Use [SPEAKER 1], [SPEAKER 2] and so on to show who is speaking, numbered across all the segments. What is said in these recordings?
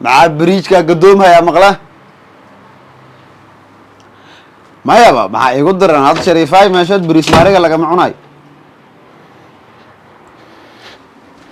[SPEAKER 1] مع بريج كقدومها يا مغلا ما يابا مع يقدر أنا هذا شريفاي ما شاد بريج مارجع لك معوناي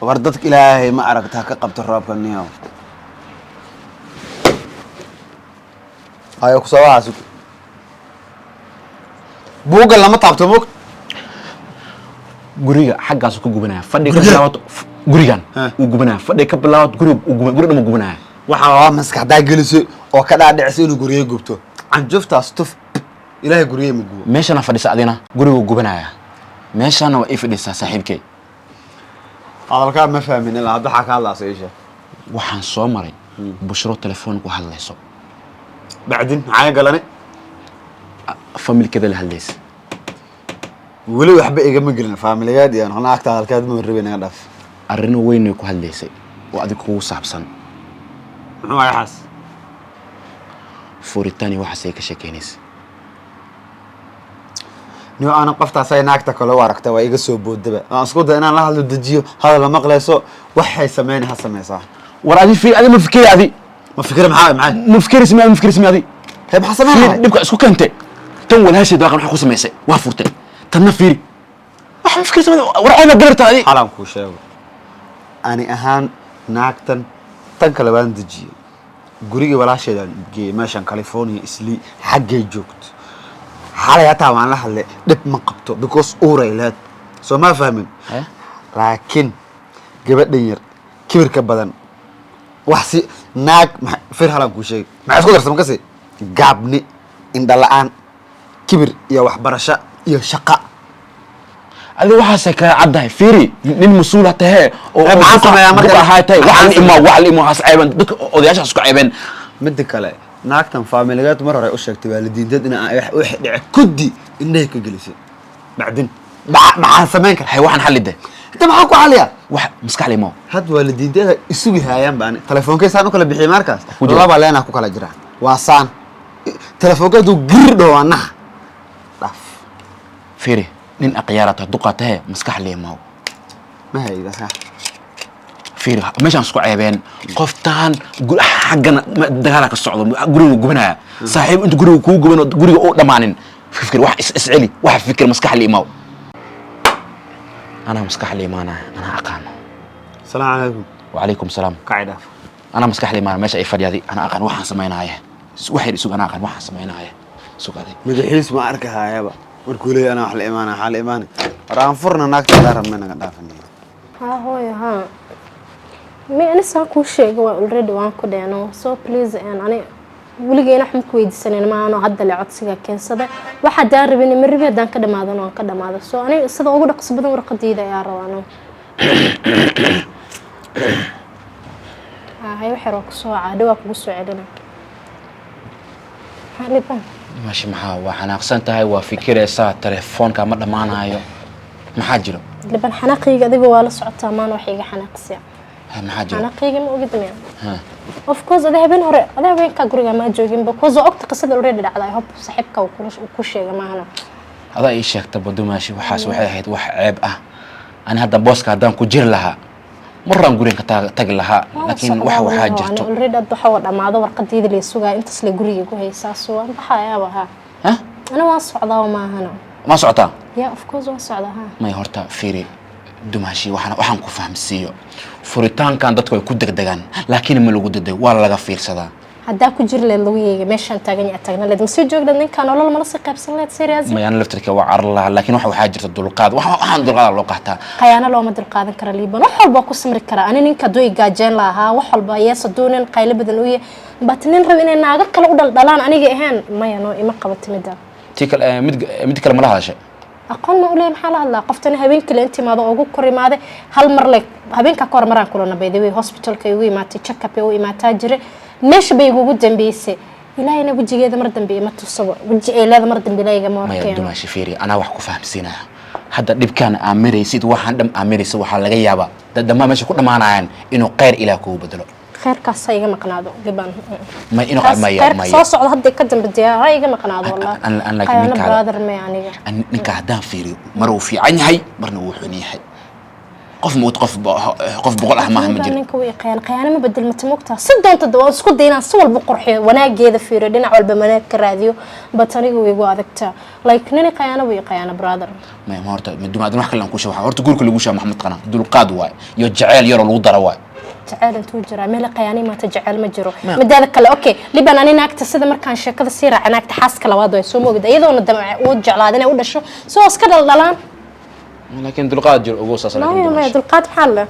[SPEAKER 1] وردتك إلهي ما أرقتها كقبت الراب كنياو هاي أكسوا عاسك بوق لما طابت بوق
[SPEAKER 2] guriga xaggaas ku gubanaya fadhi ka bilaawad gurigan uu gubanaya fadhi ka bilaawad guriga ma gubanaya
[SPEAKER 1] waxa maskaxda geliso oo ka dhaadhicay inuu guriga gubto canjuftaas tuf ilaahay guriga ma gubo
[SPEAKER 2] meeshana fadhisa adina guriga gubanaya meeshana waa ifadhisa saaxiibkay
[SPEAKER 1] hadalka ma fahmin ilaa hadda xaka hadlaas eesha
[SPEAKER 2] waxaan soo maray bushro telefoon ku hadlayso
[SPEAKER 1] bacdin maxay galane
[SPEAKER 2] familkada la hadlaysa
[SPEAKER 1] wali waxba igama gelin faamiliyaad iyo ana agta halkaad ma rabeen inaga dhaaf
[SPEAKER 2] arrin weyn ay ku hadlaysay oo adig kugu saabsan
[SPEAKER 1] muxuu ahay xas
[SPEAKER 2] furitani waxa ay ka sheekeynaysa
[SPEAKER 1] niyo ana qoftaas ay naagta kale u aragtay waa iga soo boodaba aan isku day inaan la hadlo dajiyo hadal ma maqlayso waxay sameeyeen ha sameeysaa
[SPEAKER 2] war adi ma fikir adi
[SPEAKER 1] ma fikir maxaa
[SPEAKER 2] ma fikir adi
[SPEAKER 1] hay maxaa sameeyay
[SPEAKER 2] dibka isku kante tan walaashay daaqan waxa ku sameysay waa furtay tanna fiiri waxa fikir sameeyay war ayna galarta adi
[SPEAKER 1] xalan ku sheego ani ahaan naagtan tan kale waan dajiyo guriga walaasheeda geey meeshan California isli xaggay joogto xalay hataa waan la hadlay dib ma qabto because uuraylaad soo ma fahmin laakiin gabadhan yar kibirka badan wax si naag fir halan ku sheeg ma isku darsan kasi gaabni inda la'aan kibir iyo wax barasho iyo shaqo
[SPEAKER 2] adi waxa ka cadahay fiiri nin mas'uul ah tahay oo
[SPEAKER 1] maxaa sameeyaa marka
[SPEAKER 2] haaytay waxaan imo has ayban dadka odayaasha isku ayban
[SPEAKER 1] mid kale naagtan faamiligeed mar hore u sheegtay waalidiinteed in ay wax dhici kudi inay ka gelisay bacdin maxaa sameyn kara
[SPEAKER 2] hay waxaan xaliday
[SPEAKER 1] inta maxaa ku xaliya
[SPEAKER 2] wax maskax limo
[SPEAKER 1] had waalidiinteeda isugu haayaan baan telefoonkiisa u kala bixiyay markaas laba leena ku kala jiraan waa saan telefoonkeedu girdho wana daf
[SPEAKER 2] fiiri nin aqyaarata duqatahay maskax limo
[SPEAKER 1] ma hayda sax
[SPEAKER 2] fiiri meeshan isku ceebeen qoftaan xaqana dagaal ka socdo guriga gubanaya saaxiib inta guriga ku gubano guriga oo dhamaanin fikir wax isceli wax fikir maskax limo أنا مسكح لي مانا أنا أقان
[SPEAKER 1] السلام عليكم
[SPEAKER 2] وعليكم السلام
[SPEAKER 1] قاعدة
[SPEAKER 2] أنا مسكح لي مانا ماشي أي فريادي أنا أقان واحد سمينا هاي واحد يسوق أنا أقان واحد سمينا هاي سوق هذه
[SPEAKER 1] مدحيس ما أركها يا با وركولي أنا حل إيمانه حل إيماني رام فرنا ناكت دارم منك دافني
[SPEAKER 3] ها هو ها مي أنا ساكو شيء جوا already وان كده so please أنا ولقينا حمك ويدسنين ما أنا عدل عطسك كنسده واحد دار بيني مربي دان كده ماذا نوع كده ماذا سو أنا صدق أقول قصة بدون ورقة جديدة يا روانو هاي وحروك سو عدوك بسوا علينا هالي بان
[SPEAKER 2] ماشي معها وحنا أقسنت هاي وفكرة ساعة تلفون كامل معنا هاي محاجره
[SPEAKER 3] لبن حناقي قدي بوالا صعدت أمان وحيجي حناقسيا
[SPEAKER 2] محاجره
[SPEAKER 3] حناقي ما قدمي
[SPEAKER 2] ها
[SPEAKER 3] of course هذا هبين هراء هذا هبين كجوري ما جوجين بكوز وقت قصة already على هب صاحبك وكل شيء ما هنا
[SPEAKER 2] هذا إيش شيء تبدو ماشي وحاس وحيد وحعب أنا هذا بوس كادام كجير لها مرة نقولين كتاج لها لكن وحاجته
[SPEAKER 3] أنا already الضحوة أما هذا ورقة جديدة اللي سوقها أنت سلي جوري وهي ساسوا أنا بحياة بها
[SPEAKER 2] ها
[SPEAKER 3] أنا واصع ذا وما هنا
[SPEAKER 2] ما صعطة
[SPEAKER 3] يا of course واصع ذا
[SPEAKER 2] ما يهرتا فيري دماشي وحنا كفهم سيو فوريتان كان دتكو ku degdegan laakiin ma lagu degdeg waa laga fiirsadaa
[SPEAKER 3] hadda ku jir leed lagu yeeyay meeshan taagan leed ma soo joogdan ninkan nolol ma la sii qaybsan leed serious
[SPEAKER 2] ma yaan laftirka waa arla laakiin waxa jirta dulqaad waxaan dulqaad loo qaataa
[SPEAKER 3] qayaana loo ma dulqaadan kara liiban wax walba ku samri kara ani ninka dooy gaajeen lahaa wax walba yeesa doonan qayl badan u yahay batnin rab inay naaga kale u dhalaan aniga ahaan ma yaano ima qabatimida
[SPEAKER 2] tikal mid kale ma la hadashay
[SPEAKER 3] aqoon ma u leeyahay maxaa la hadlaa qoftana habeenkii la intimaado ugu korimaade hal mar leeg habeenka ka hor maraan kulana bayday hospitalka ugu imaatay check up ugu imaataa jire meesha bay ugu dambeysay ilaahayna wajigeeda mar dambe ima tusabo waji ay leedahay mar dambe ilaahiga ma
[SPEAKER 2] arkeen ma dumashi fiiri ana wax ku fahamsiinaa hadda dhibkan aamiraysid waxaan dham aamiraysa waxa laga yaabaa dadama meesha ku dhamaanayaan inuu qeyr ilaah ku bedelo
[SPEAKER 3] khayrkaas iga maqnaado diban
[SPEAKER 2] ma inuu ma
[SPEAKER 3] soo socdo hadda ka dambe diyaar iga maqnaado wallahi
[SPEAKER 2] an laakiin
[SPEAKER 3] brother ma aniga
[SPEAKER 2] ninka hadaan fiiriyo mar uu fiican yahay marna uu xun yahay qof mood qof boqol ah maaha ma jiro
[SPEAKER 3] ninka way qayaano ma bedel ma timogta si doonta dawaa isku daynaa si walba qurxiyo wanaageeda fiiro dhinac walba wanaag ka raadiyo bataniga way ugu adagtaa like nin qayaano way qayaano brother
[SPEAKER 2] ma horta madumaad wax kale aan ku sheego horta guurka lagu sheego Maxamed Qana dulqaad waay iyo jacayl yar oo lagu daro waay
[SPEAKER 3] jacayl intuu jira meel qayaani ma ta jacayl ma jiro midaada kale okay liban ani naagta sida markaan sheekada sii raac naagta xaaska labaad way soo moogida iyadoona damac uu jeclaad inay u dhasho soo iska dhalaan
[SPEAKER 2] laakiin dulqaad jiro ugu saasana
[SPEAKER 3] ما دلقات بحاله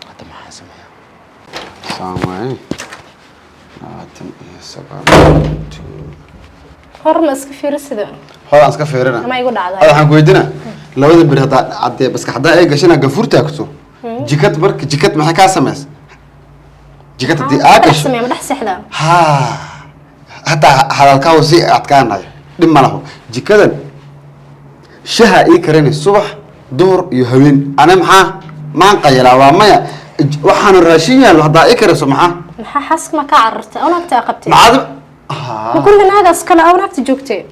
[SPEAKER 2] hada ma sameeyaa
[SPEAKER 1] saamay naatan iyo sagaan
[SPEAKER 3] هرم اسك فيرسده
[SPEAKER 1] hoodan iska fiirina
[SPEAKER 3] ما يقول عاد
[SPEAKER 1] waxaan ku weydiinaa labada bir hada cadee bas xadaa ay gashana gafuur taagto jikad marka jikad maxay ka sameys jikad di aagish
[SPEAKER 3] سمي مدح سحدا
[SPEAKER 1] ha hada hadalka wasi adkaanay dhib ma laho jikadan shaha ii karinay subax duhur iyo haween ana maxaa maan qayla waa maya waxaan raashin yaalo hada ii kariso maxaa
[SPEAKER 3] حاسك ما كعرت او نكتا قبتي
[SPEAKER 1] maad
[SPEAKER 3] كل هذا اسكلا او نكتا جوجتي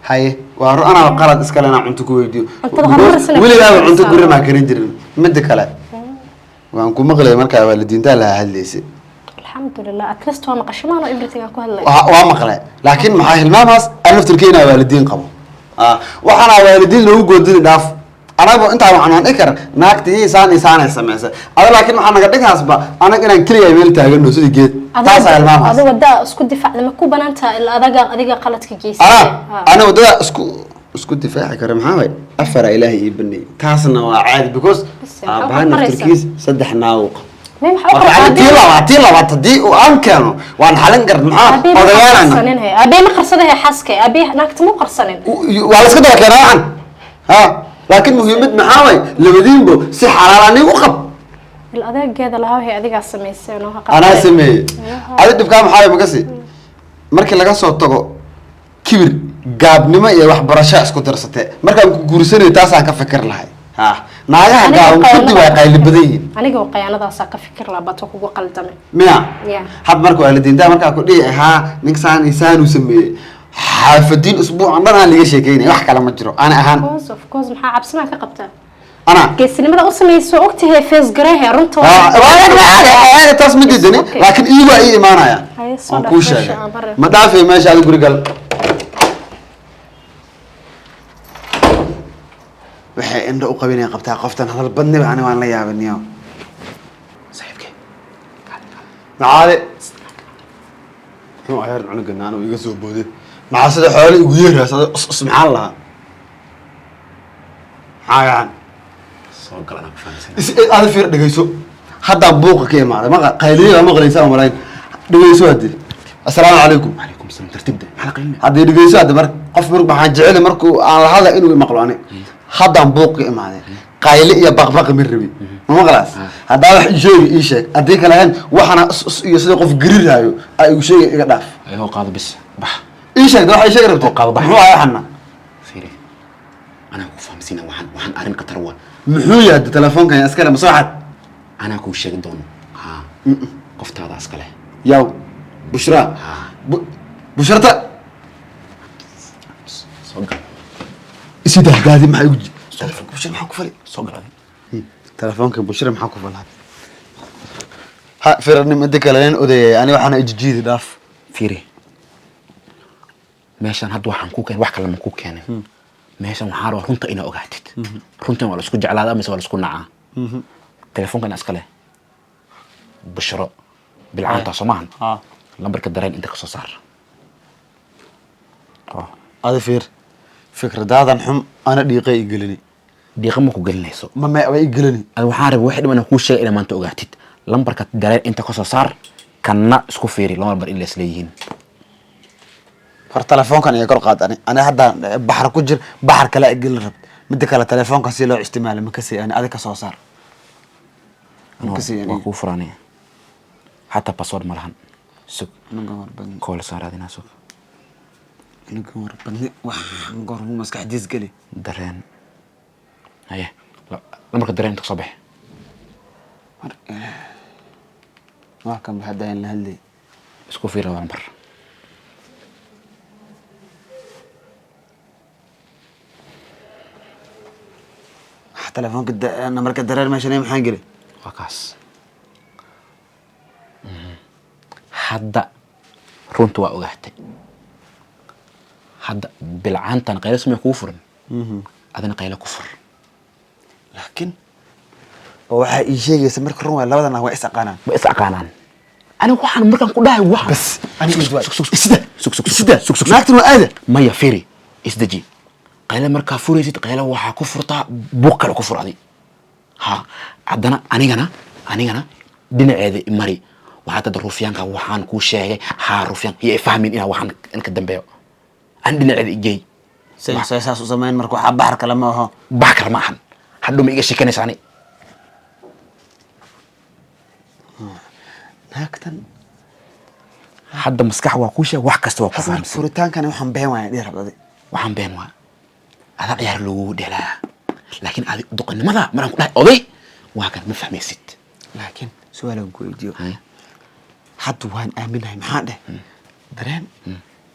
[SPEAKER 1] haye waa ana qalad iska leena cunto ku weydiyo
[SPEAKER 3] Cuntada hormar sana
[SPEAKER 1] weligaa
[SPEAKER 3] ku
[SPEAKER 1] cunto
[SPEAKER 3] weydiisaa.
[SPEAKER 1] guri ma karin jirin mid kale waan ku maqlay markaa waalidiinta la hadlaysay
[SPEAKER 3] الحمد لله اتلست ما قشمان و everything اكو هلا
[SPEAKER 1] waa maqlay laakiin maxaa hilmaamaas alaftirkeena waalidiin qabo waxana waalidiin lagu goodin dhaaf anagu inta waxaan dhikar naagtii isaan sameysay ada laakiin waxaan naga dhigaasba anaga inaan kaliya meel taagano sidii geed taas ay hilmaamaas
[SPEAKER 3] هذا ودا اسكو دفاع لما كو بنانتا adiga qaladka geysay
[SPEAKER 1] ana wadada isku difaaci kara maxaa way afara ilaahi ibni taasna waa caadi because baan naftirkiis saddex naawq
[SPEAKER 3] ما محا
[SPEAKER 1] tii labaad hadii uu aan keeno waan xalin kar maxaa odayaalana
[SPEAKER 3] ابي ما قرصده حاسكي ابي ناكت مو قرصنين
[SPEAKER 1] waa la iska daba keenaa waxan ha laakiin muhiimad maxaa way labadiinbo si xalaalani u qab
[SPEAKER 3] الأذاق لها هي أذيك السميسين
[SPEAKER 1] anaa sameeyey adi dhibkaa maxaa way magasi markii laga soo tago kibir gaabnimo iyo waxbarasho isku darsatay markaan ku guursanayo taasaan ka fikir lahay ha naagaha gaaban kudi waa qayli badan yihiin
[SPEAKER 3] aniga oo qayaanadaas ka fikir la bato kugu qaldamay
[SPEAKER 1] miya
[SPEAKER 3] Yeah.
[SPEAKER 1] had markuu waalidiinta markaa ku dhici ha ninkaan isaan uu sameeyey xaafadiin usbuucan dhan aan laga sheekeynay wax kale ma jiro ana ahaan
[SPEAKER 3] of course maxaa cabsana ka qabtaa
[SPEAKER 1] ana
[SPEAKER 3] geesinimada u sameeyso ogtahay face gareehe runta
[SPEAKER 1] waa taas ma diidani
[SPEAKER 3] Okay.
[SPEAKER 1] laakiin iyagu ay imaanaya
[SPEAKER 3] Haye, soo
[SPEAKER 1] aan
[SPEAKER 3] dhaaf
[SPEAKER 1] kuu
[SPEAKER 3] meesha
[SPEAKER 1] sheegay
[SPEAKER 3] aan baray.
[SPEAKER 1] ma dhaafay meesha aad guri gal waxay indho u qabinay qabtaa qoftan hadal badniba ani waan la yaabaniyo
[SPEAKER 2] saaxiibkee
[SPEAKER 1] macaade muxuu aheer cunugan anu iga soo booday maxaa sida xoole igu yeeraasada maxaa lahaa maxaa yacan
[SPEAKER 2] soo galana ku fahamsan
[SPEAKER 1] aada fiir dhegeyso haddaan buuqa ka imaaday maqa qayliya ma qalaysaa malayn dhegeyso hadii assalaamu calaykum
[SPEAKER 2] calaykum salaam tartiibda maxaa qalinay
[SPEAKER 1] haddii dhegeyso hadda mar qof mar waxaan jecel markuu aan la hadla inuu maqlo ani haddaan buuq ka imaaday qayli iyo baqbaq ma rabi ma maqlaas haddaa wax sheegi ii sheeg haddii kale ahayn waxana iyo sida qof gariraayo ay igu sheegay iga dhaaf
[SPEAKER 2] ayuu qaado bis bax
[SPEAKER 1] ii sheeg waxay sheegi rabto
[SPEAKER 2] qaado bax.
[SPEAKER 1] muxuu ahaa xana
[SPEAKER 2] fiiri anaa ku fahamsina waxaan arrin qatar waa
[SPEAKER 1] muxuu yahay telefoonkan askale ma soo xad
[SPEAKER 2] anaa kuu sheegi doono ha qoftaada askale
[SPEAKER 1] yaw bushra bushrata
[SPEAKER 2] soo gal
[SPEAKER 1] isi dahdaadi maxay ugu telefoonka bushra maxaa ku fali
[SPEAKER 2] soo gal
[SPEAKER 1] telefoonka bushra maxaa ku falaa ha fiirnim inta kale nin odayay ani waxaana ijijiidi dhaaf
[SPEAKER 2] fiiri meeshan hadda waxaan ku keenay wax kale ma ku keenay meeshan waxaan rabaa runta inaad ogaatid runtan waa la isku jeclaadaa mise waa la isku nacaa telefoonkan askale bushro bilcaanta soo maahan lambarka dareen inta ka soo saar
[SPEAKER 1] ada fiir fikradaadan xum ana dhiiqay igelini
[SPEAKER 2] dhiiqa ma ku gelinayso
[SPEAKER 1] ma way igelini
[SPEAKER 2] ada waxaan rabaa wax dhiman kuu sheegay inaad maanta ogaatid lambarka dareen inta ka soo saar kanna isku fiiri laba lambar in la isleeyihiin
[SPEAKER 1] hor telefoonkan iyo kor qaad ani hadda baxar ku jir baxar kale igeli rab midda kale telefoonka si loo isticmaalo ma kasii ani adiga ka soo saar
[SPEAKER 2] waa kuu furaanaya حتى باسورد ملهن سوق
[SPEAKER 1] نقول بدن
[SPEAKER 2] كول صار هذه سوق
[SPEAKER 1] نقول بدن نقول مو مسك حديث قلي
[SPEAKER 2] درين هيا لا لما درين تصبح
[SPEAKER 1] ما كان بحدين لهلي
[SPEAKER 2] اسكو في روان بر
[SPEAKER 1] telefoonka namarka dareer meeshan maxaan gelay
[SPEAKER 2] waa kaas hadda runta waa ogaatay hadda bilcaantan qaylo samee kuu furan adina qaylo ku fur
[SPEAKER 1] laakiin oo waxaa ii sheegaysa marka run waa labadana waa is aqaanaan
[SPEAKER 2] aniga waxaan markaan ku dhahay wax
[SPEAKER 1] bas aniga isda naagtan waa aada
[SPEAKER 2] maya firi isdaji qaylo markaa furaysid qaylo waxaa ku furtaa buuq kale ku fur adi ha haddana anigana dhinaceeda mari waxaa dad ruufyaanka waxaan kuu sheegay haa ruufyaan iyo fahmin inaa waxaan inka dambeeyo aan dhinaceeda igey
[SPEAKER 1] saas u samayn marka waxaa baxar kale ma aho
[SPEAKER 2] bax kale ma ahan hadhow ma iga sheekanaysa ani
[SPEAKER 1] naagtan
[SPEAKER 2] hadda maskax waa kuu sheeg wax kasta waa ku fahamsan
[SPEAKER 1] furitaankana waxaan been waaya dhihi rabday
[SPEAKER 2] waxaan been waa adaa ciyaar loogu dhelaa laakiin adi duqannimada maraan ku dhahay oday waa kan ma fahmaysid
[SPEAKER 1] laakiin su-aalaan ku weydiiyo hadda waan aaminahay maxaa dheh dareen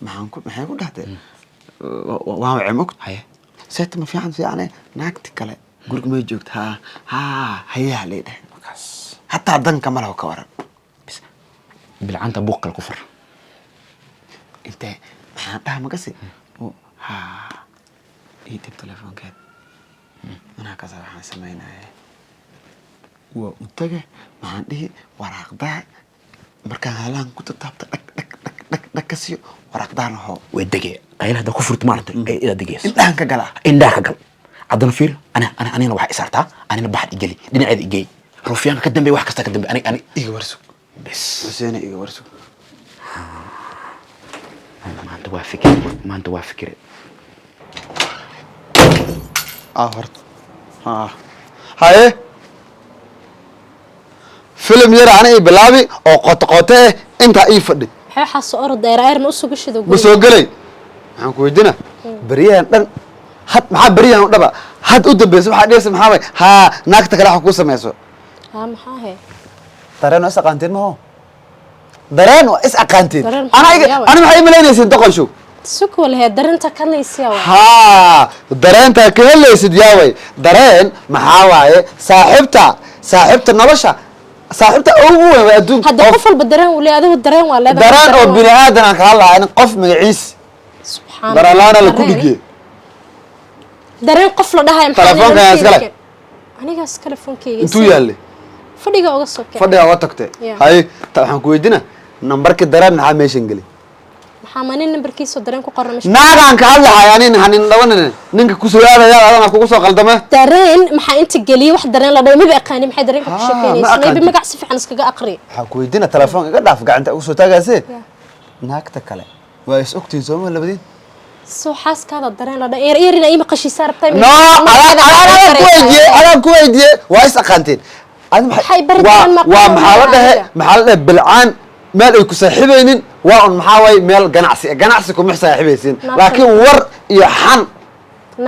[SPEAKER 1] maxay ku dhahtay waan wacay mog
[SPEAKER 2] haye
[SPEAKER 1] seeta ma fiicane naagti kale guriga may joogta hayaha lay dheh hataa danka ma laho ka waran
[SPEAKER 2] bilcanta buuq kale ku fur
[SPEAKER 1] intee maxaan dhaha magasi ii dib telefoonkeed anaa kasa waxaan samaynaya waa u taga maxaan dhihi waraaqdaa markaan halaan ku tataabta dhag ka siiyo waraaqdaana hoo
[SPEAKER 2] way degee qayla hadda ku furta maarata ida degeyso
[SPEAKER 1] indhahan ka gala
[SPEAKER 2] indhaha ka gal haddana fiir anigana waxaa isaartaa anina baxad igeli dhinaceeda igey ruufyaanka ka dambeey wax kasta ka dambeey ani
[SPEAKER 1] iga warsug
[SPEAKER 2] bes
[SPEAKER 1] Huseena iga warsug
[SPEAKER 2] maanta waa fikire
[SPEAKER 1] horta haye filim yar ana ii bilaabi oo qoto intaa ii fadhi
[SPEAKER 3] waxaa soo orod dheeraarna u sugu shido
[SPEAKER 1] ma soo galay waxaan ku weydiina bariyahan dhan had maxaa bariyahan u dhaba had u dambaysa waxaa dhigaysa maxaa way naagta kale waxa ku samayso
[SPEAKER 3] maxaa he
[SPEAKER 1] dareen waa is aqaanteen maho dareen waa is aqaanteen
[SPEAKER 3] Dareen
[SPEAKER 1] ana maxay imalaynaysiin doqon show
[SPEAKER 3] suku lahe darinta kalaysiya
[SPEAKER 1] dareenta ka helaysid yaaway dareen maxaa waaye saaxiibta nolosha saaxiibta ugu weyn waa adduunka
[SPEAKER 3] hadda qof walba dareen uu leeyahay adigu dareen waa leedahay
[SPEAKER 1] dareen oo bini aadan aan kala lahayn qof magaciis
[SPEAKER 3] subxaan
[SPEAKER 1] daralaana la ku dhigay
[SPEAKER 3] dareen qof la dhahay
[SPEAKER 1] telefoonka iskale
[SPEAKER 3] aniga iskale telefonkeyga
[SPEAKER 1] intuu yaale
[SPEAKER 3] fadhiga uga sokay
[SPEAKER 1] fadhiga uga tagtay hay waxaan ku weydiina nambarka dareen maxaa meeshan gali
[SPEAKER 3] maxaa manin nambarkiisa dareen ku qoran
[SPEAKER 1] naagaan ka hadlahay anin hanin dhawanan ninka ku soo aadaya adana kugu soo qaldama
[SPEAKER 3] dareen maxaa inta galiyay wax dareen la dhahay ma aqaani maxay dareen ku sheekeynaysaa maybe magac si fiican iskaga aqri
[SPEAKER 1] waxaan ku weydiina telefoon iga dhaaf gacanta ugu soo taagaysay naagta kale waa is ogtiin soo ma labadiin
[SPEAKER 3] soo xaaskaada dareen la dhahay eerina ima qashiisa rabtay
[SPEAKER 1] no adan ku weydiiyay waa is aqaanteen waa maxaa la dhahay bilcaan meel ay ku saaxiibaynin waa un maxaa way meel ganacsi kuma saaxiibaysin laakiin war iyo xan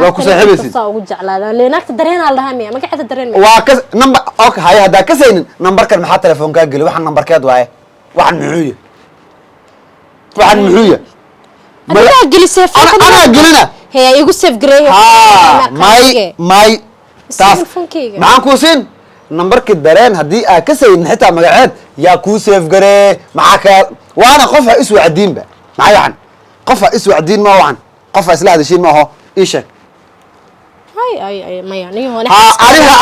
[SPEAKER 1] waa ku saaxiibaysin
[SPEAKER 3] saa ugu jeclaadaan leenaagta dareen la dhahay miya magaceeda dareen
[SPEAKER 1] waa ka number okay hay hada ka saynin numberkan maxaa telefoonka gali waxan numberkeed waaye waxan muxuu yahay
[SPEAKER 3] ana gelisay
[SPEAKER 1] ana gelina
[SPEAKER 3] hey igu save gareeyo
[SPEAKER 1] may taas maxaan ku siin numberka dareen haddii aa ka saynin xitaa magaceed yaa kuu save garee maxaa ka waana qof ha iswacdiinba maxay waxan qof ha iswacdiin ma waxan qof ha isla hadashiin ma aho ii sheeg
[SPEAKER 3] ay maya niyo
[SPEAKER 1] aniga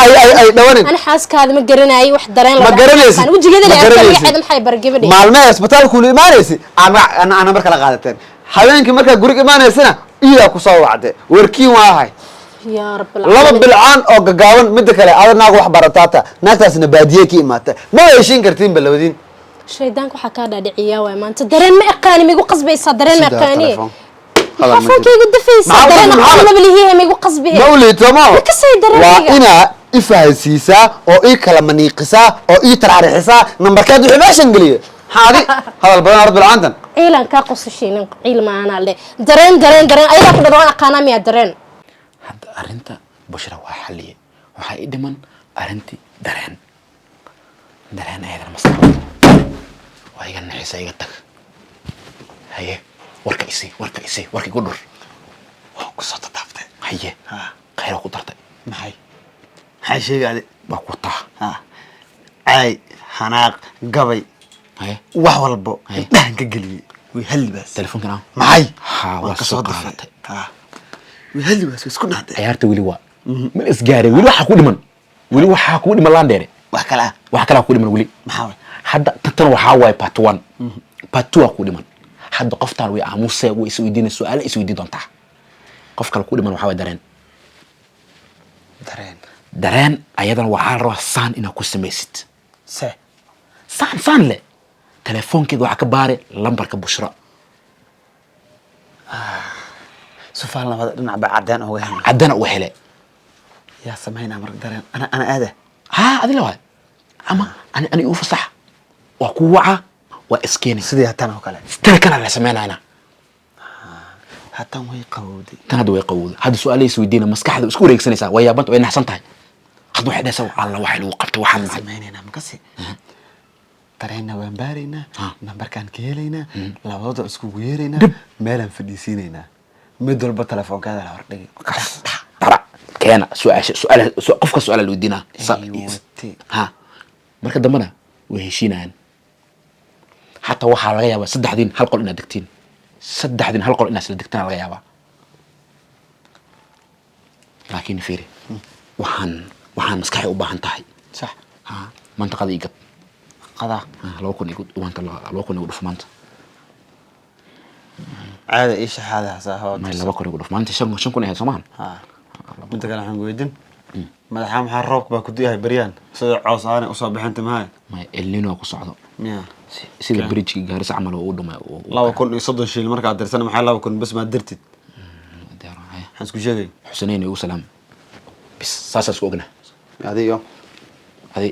[SPEAKER 1] ay dhawanin
[SPEAKER 3] ana xaaskaada ma garanayay wax dareen la
[SPEAKER 1] ma garanaysid
[SPEAKER 3] wajigeeda magaceeda maxay bargabadhi
[SPEAKER 1] maalmaha isbitaalku la imaanaysi ana marka la qaadateen habeenkii markaa guriga imaanaysana iyaa ku soo wacde warkiin waa ahay
[SPEAKER 3] yaa rab
[SPEAKER 1] laba bilcaan oo gagaaban midda kale ada naag wax barataata naagtaasna baadiye ka imaata ma heshiin kartiin balawadiin
[SPEAKER 3] shaydaanka waxaa kaa dhaadhiciyaa waay maanta dareen ma aqaani migu qasbaysaa dareen ma aqaani telefonkeyga dafaysaa dareen aqaanaba lihiihe migu qasbihe
[SPEAKER 1] ma uliitamo
[SPEAKER 3] kasay dareen
[SPEAKER 1] waa inaa ifahaysiisaa oo ii kala maniiqisaa oo ii taraarixisaa nambarkeed wixii meeshan geliye haadi hadal badan hor bilcaantan
[SPEAKER 3] ciilan kaa qosashaynin ciil maanaa le dareen ayadaa ku dhadaan aqaanaa miyaa dareen
[SPEAKER 2] hadda arrinta bushra waa xalliye waxaa ii dhiman arrintii dareen ayadana maskaxda waa iga naxisa iga tag haye warka igu dhur
[SPEAKER 1] waa ku soo tataabtay
[SPEAKER 2] haye khayra ku dartay
[SPEAKER 1] maxay maxay sheegay
[SPEAKER 2] waa ku taa
[SPEAKER 1] ha ay xanaaq gabay
[SPEAKER 2] haye
[SPEAKER 1] wax walbo
[SPEAKER 2] Hey.
[SPEAKER 1] intaan ka geliyay way hal libaas
[SPEAKER 2] telefoonkan aan
[SPEAKER 1] maxay
[SPEAKER 2] Ha, waa
[SPEAKER 1] ka
[SPEAKER 2] soo
[SPEAKER 1] soo dafay
[SPEAKER 2] qaadatay.
[SPEAKER 1] ha way hal libaas isku dhaxday
[SPEAKER 2] ciyaarta weli waa ma isgaareen weli waxaa ku dhiman weli waxaa ku dhiman laandheere
[SPEAKER 1] wax kala
[SPEAKER 2] wax kale ku dhiman weli
[SPEAKER 1] maxaa way
[SPEAKER 2] hadda tan waxaa waaye part 1 part 2 waa ku dhiman hadda qoftaan way aamusay way isweydiinay su'aalo isweydii doontaa qof kale ku dhiman waxaa way dareen dareen ayadana waxaa la rabaa saan inaad ku samaysid
[SPEAKER 1] se
[SPEAKER 2] saan leh telefoonkeeda waxaa ka baare lambarka bushra
[SPEAKER 1] sufaal nabada dhinac ba cadaan oo weyn
[SPEAKER 2] caddana u hele
[SPEAKER 1] yaa sameynaa marka dareen ana aada
[SPEAKER 2] haa adila waay ama ani u fasax waa ku waca waa iskeenay
[SPEAKER 1] sidii hatan oo kale
[SPEAKER 2] tan kana la sameynayna
[SPEAKER 1] hatan way qawowday
[SPEAKER 2] tan hadda way qawowday hadda su'aalo isweydiina maskaxda isku wareegsanaysaa way yaabanta way naxsan tahay hadda waxay dhahaysaa alla waxa lagu qabto waxaan maxay
[SPEAKER 1] sameynayna makasi dareenna waan baaraynaa
[SPEAKER 2] Ah.
[SPEAKER 1] nambarkaan ka helaynaa labadooda iskugu yeeraynaa
[SPEAKER 2] Dib.
[SPEAKER 1] meelaan fadhiisiinaynaa mid walba telefoonkaada la hordhigay
[SPEAKER 2] tara keena su'aal qofka su'aal la weydiinaa
[SPEAKER 1] Aywate.
[SPEAKER 2] ha marka dambana way heshiinayaan hatta waxaa laga yaabaa saddexdiin hal qol inaad degtiin saddexdiin hal qol inaad isla degtaan laga yaabaa laakiin fiiri waxaan maskaxay u baahan tahay
[SPEAKER 1] sax
[SPEAKER 2] ha mantaqada igad
[SPEAKER 1] qadaa
[SPEAKER 2] laba kun igu dhuf maanta
[SPEAKER 1] caada ii shaxaada saahood
[SPEAKER 2] may laba kun igu dhuf maanta shan kun ahayd soomaan
[SPEAKER 1] ha midda kale waxaan weydin madaxa maxaa roobka baa ku diyahay baryaan sida coos aanay usoo bixinta mahay
[SPEAKER 2] may elnino ku socdo
[SPEAKER 1] miya
[SPEAKER 2] sida bridge gaarisa camal oo u dhumay
[SPEAKER 1] 2,030 shil markaad dirsan maxay 2,000 bas ma dirtid waxaan isku sheegay
[SPEAKER 2] xuseneyn igu salaam bis saasaas ku ogna
[SPEAKER 1] adiyo
[SPEAKER 2] adi